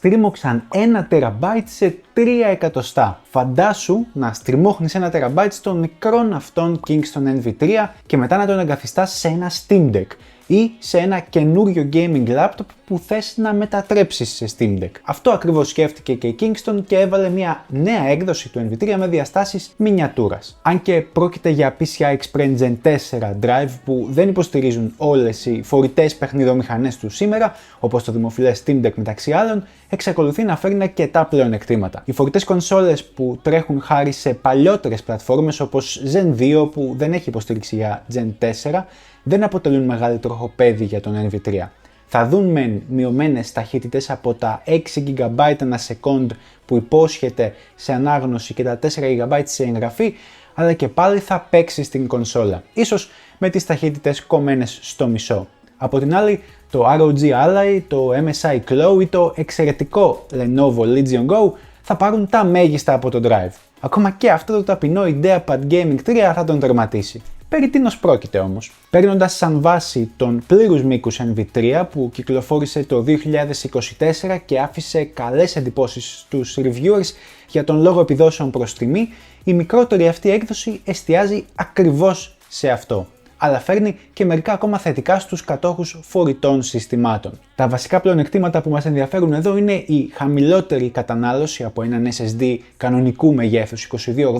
στρίμωξαν 1 TB σε 3 εκατοστά. Φαντάσου να στριμώχνεις 1 TB στο μικρόν αυτόν Kingston NV3 και μετά να τον εγκαθιστάς σε ένα Steam Deck ή σε ένα καινούριο gaming laptop που θες να μετατρέψεις σε Steam Deck. Αυτό ακριβώς σκέφτηκε και η Kingston και έβαλε μια νέα έκδοση του NV3 με διαστάσεις μινιατούρας. Αν και πρόκειται για PCI Express Gen 4 drive που δεν υποστηρίζουν όλες οι φορητές παιχνιδομηχανές του σήμερα, όπως το δημοφιλές Steam Deck μεταξύ άλλων, εξακολουθεί να φέρνει αρκετά πλεονεκτήματα. Οι φορητές κονσόλες που τρέχουν χάρη σε παλιότερες πλατφόρμες όπως Zen 2 που δεν έχει υποστήριξη για Gen 4, δεν αποτελούν μεγάλη τροχοπέδη για τον NV3. Θα δουν μεν μειωμένες ταχύτητες από τα 6 GB ανά second που υπόσχεται σε ανάγνωση και τα 4 GB σε εγγραφή, αλλά και πάλι θα παίξει στην κονσόλα, ίσως με τις ταχύτητες κομμένες στο μισό. Από την άλλη, το ROG Ally, το MSI Glow ή το εξαιρετικό Lenovo Legion Go θα πάρουν τα μέγιστα από το drive. Ακόμα και αυτό το ταπεινό IdeaPad Gaming 3 θα τον τερματίσει. Περί τίνος πρόκειται όμως. Παίρνοντας σαν βάση τον πλήρους μήκους NV3 που κυκλοφόρησε το 2024 και άφησε καλές εντυπώσεις στους reviewers για τον λόγο επιδόσεων προς τιμή, η μικρότερη αυτή έκδοση εστιάζει ακριβώς σε αυτό, αλλά φέρνει και μερικά ακόμα θετικά στους κατόχους φορητών συστημάτων. Τα βασικά πλεονεκτήματα που μας ενδιαφέρουν εδώ είναι η χαμηλότερη κατανάλωση από έναν SSD κανονικού μεγέθους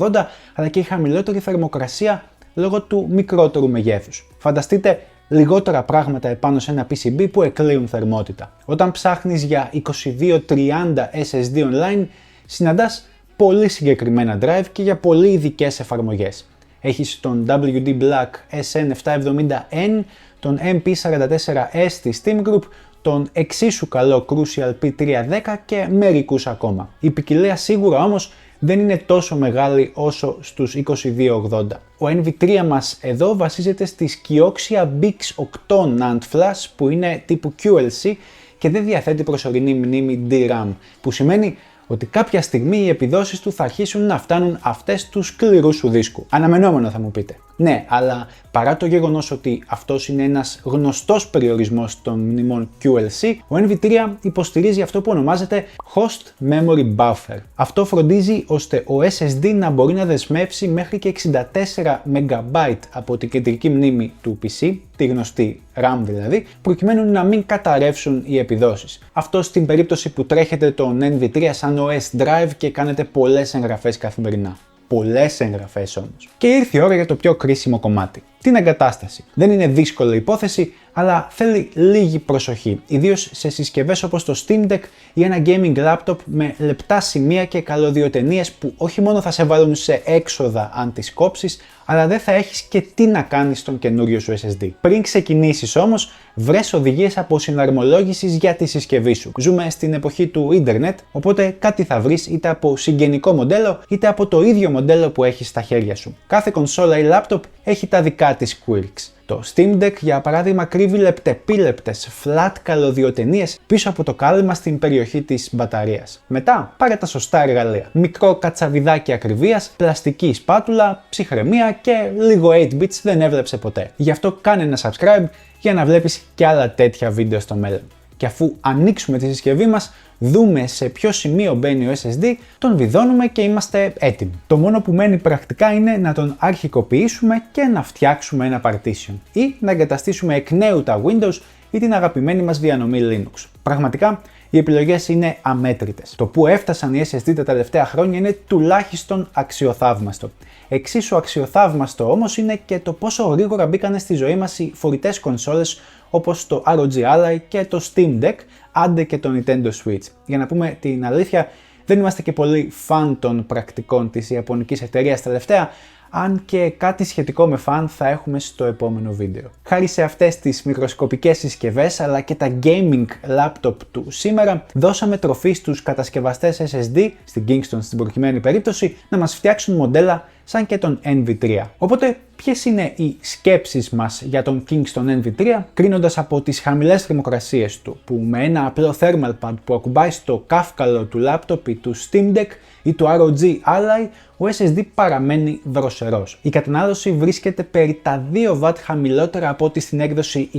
2280, αλλά και η χαμηλότερη θερμοκρασία λόγω του μικρότερου μεγέθους. Φανταστείτε λιγότερα πράγματα επάνω σε ένα PCB που εκλείουν θερμότητα. Όταν ψάχνεις για 2230 SSD online, συναντάς πολύ συγκεκριμένα drive και για πολύ ειδικές εφαρμογές. Έχεις τον WD Black SN770N, τον MP44S της Steam Group, τον εξίσου καλό Crucial P310 και μερικούς ακόμα. Η ποικιλία σίγουρα όμως δεν είναι τόσο μεγάλη όσο στους 2280. Ο NV3 μας εδώ βασίζεται στη Kioxia BX8 NAND Flash που είναι τύπου QLC και δεν διαθέτει προσωρινή μνήμη DRAM, που σημαίνει ότι κάποια στιγμή οι επιδόσεις του θα αρχίσουν να φτάνουν αυτές του σκληρού σου δίσκου. Αναμενόμενο θα μου πείτε. Ναι, αλλά παρά το γεγονός ότι αυτός είναι ένας γνωστός περιορισμός των μνημών QLC, ο NV3 υποστηρίζει αυτό που ονομάζεται Host Memory Buffer. Αυτό φροντίζει ώστε ο SSD να μπορεί να δεσμεύσει μέχρι και 64 MB από την κεντρική μνήμη του PC, τη γνωστή RAM δηλαδή, προκειμένου να μην καταρρεύσουν οι επιδόσεις. Αυτό στην περίπτωση που τρέχετε τον NV3 σαν OS Drive και κάνετε πολλές εγγραφές καθημερινά. Πολλές εγγραφές όμως. Και ήρθε η ώρα για το πιο κρίσιμο κομμάτι. Την εγκατάσταση. Δεν είναι δύσκολη υπόθεση, αλλά θέλει λίγη προσοχή, ιδίως σε συσκευές όπως το Steam Deck ή ένα gaming laptop με λεπτά σημεία και καλωδιοτενίες που όχι μόνο θα σε βάλουν σε έξοδα αν τις κόψεις, αλλά δεν θα έχεις και τι να κάνεις στον καινούριο σου SSD. Πριν ξεκινήσεις όμως, βρες οδηγίες από συναρμολόγησης για τη συσκευή σου. Ζούμε στην εποχή του ίντερνετ, οπότε κάτι θα βρεις είτε από συγγενικό μοντέλο είτε από το ίδιο μοντέλο που έχεις στα χέρια σου. Κάθε κονσόλα ή laptop έχει τα δικά της quirks. Το Steam Deck για παράδειγμα κρύβει λεπτεπίλεπτες flat καλωδιοτενίες πίσω από το κάλυμα στην περιοχή της μπαταρίας. Μετά πάρε τα σωστά εργαλεία. Μικρό κατσαβιδάκι ακριβίας, πλαστική σπάτουλα, ψυχραιμία και λίγο 8-bits δεν έβλεψε ποτέ. Γι' αυτό κάνε ένα subscribe για να βλέπεις και άλλα τέτοια βίντεο στο μέλλον. Και αφού ανοίξουμε τη συσκευή μας, δούμε σε ποιο σημείο μπαίνει ο SSD, τον βιδώνουμε και είμαστε έτοιμοι. Το μόνο που μένει πρακτικά είναι να τον αρχικοποιήσουμε και να φτιάξουμε ένα partition ή να εγκαταστήσουμε εκ νέου τα Windows ή την αγαπημένη μας διανομή Linux. Πραγματικά οι επιλογές είναι αμέτρητες. Το που έφτασαν οι SSD τα τελευταία χρόνια είναι τουλάχιστον αξιοθαύμαστο. Εξίσου αξιοθαύμαστο όμως είναι και το πόσο γρήγορα μπήκανε στη ζωή μας οι φορητές κονσόλες όπως το ROG Ally και το Steam Deck, άντε και το Nintendo Switch. Για να πούμε την αλήθεια, δεν είμαστε και πολύ φαν των πρακτικών της ιαπωνικής εταιρείας τελευταία, αν και κάτι σχετικό με φαν θα έχουμε στο επόμενο βίντεο. Χάρη σε αυτές τις μικροσκοπικές συσκευές αλλά και τα gaming laptop του σήμερα, δώσαμε τροφή στους κατασκευαστές SSD, στην Kingston στην προκειμένη περίπτωση, να μας φτιάξουν μοντέλα σαν και τον NV3. Οπότε, ποιες είναι οι σκέψεις μας για τον Kingston NV3, κρίνοντας από τις χαμηλές θερμοκρασίες του, που με ένα απλό thermal pad που ακουμπάει στο κάφκαλο του laptop ή του Steam Deck ή του ROG Ally, ο SSD παραμένει δροσερός. Η κατανάλωση βρίσκεται περί τα 2W χαμηλότερα από ό,τι στην έκδοση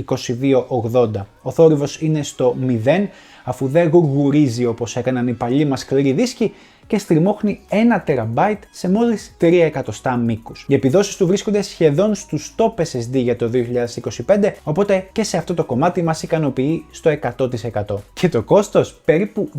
2280. Ο θόρυβος είναι στο 0, αφού δεν γουργουρίζει όπως έκαναν οι παλιοί μας σκληροί δίσκοι και στριμώχνει 1TB σε μόλις 3 εκατοστά μήκους. Οι επιδόσεις του βρίσκονται σχεδόν στους top SSD για το 2025, οπότε και σε αυτό το κομμάτι μας ικανοποιεί στο 100%. Και το κόστος περίπου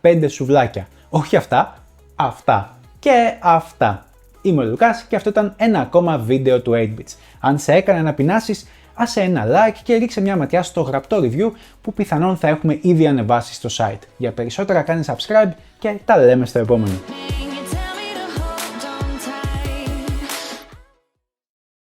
15 σουβλάκια. Όχι αυτά, αυτά και αυτά. Είμαι ο Λουκάς και αυτό ήταν ένα ακόμα βίντεο του 8bits. Αν σε έκανε να πεινάσεις, άσε ένα like και ρίξε μια ματιά στο γραπτό review που πιθανόν θα έχουμε ήδη ανεβάσει στο site. Για περισσότερα κάνε subscribe και τα λέμε στο επόμενο.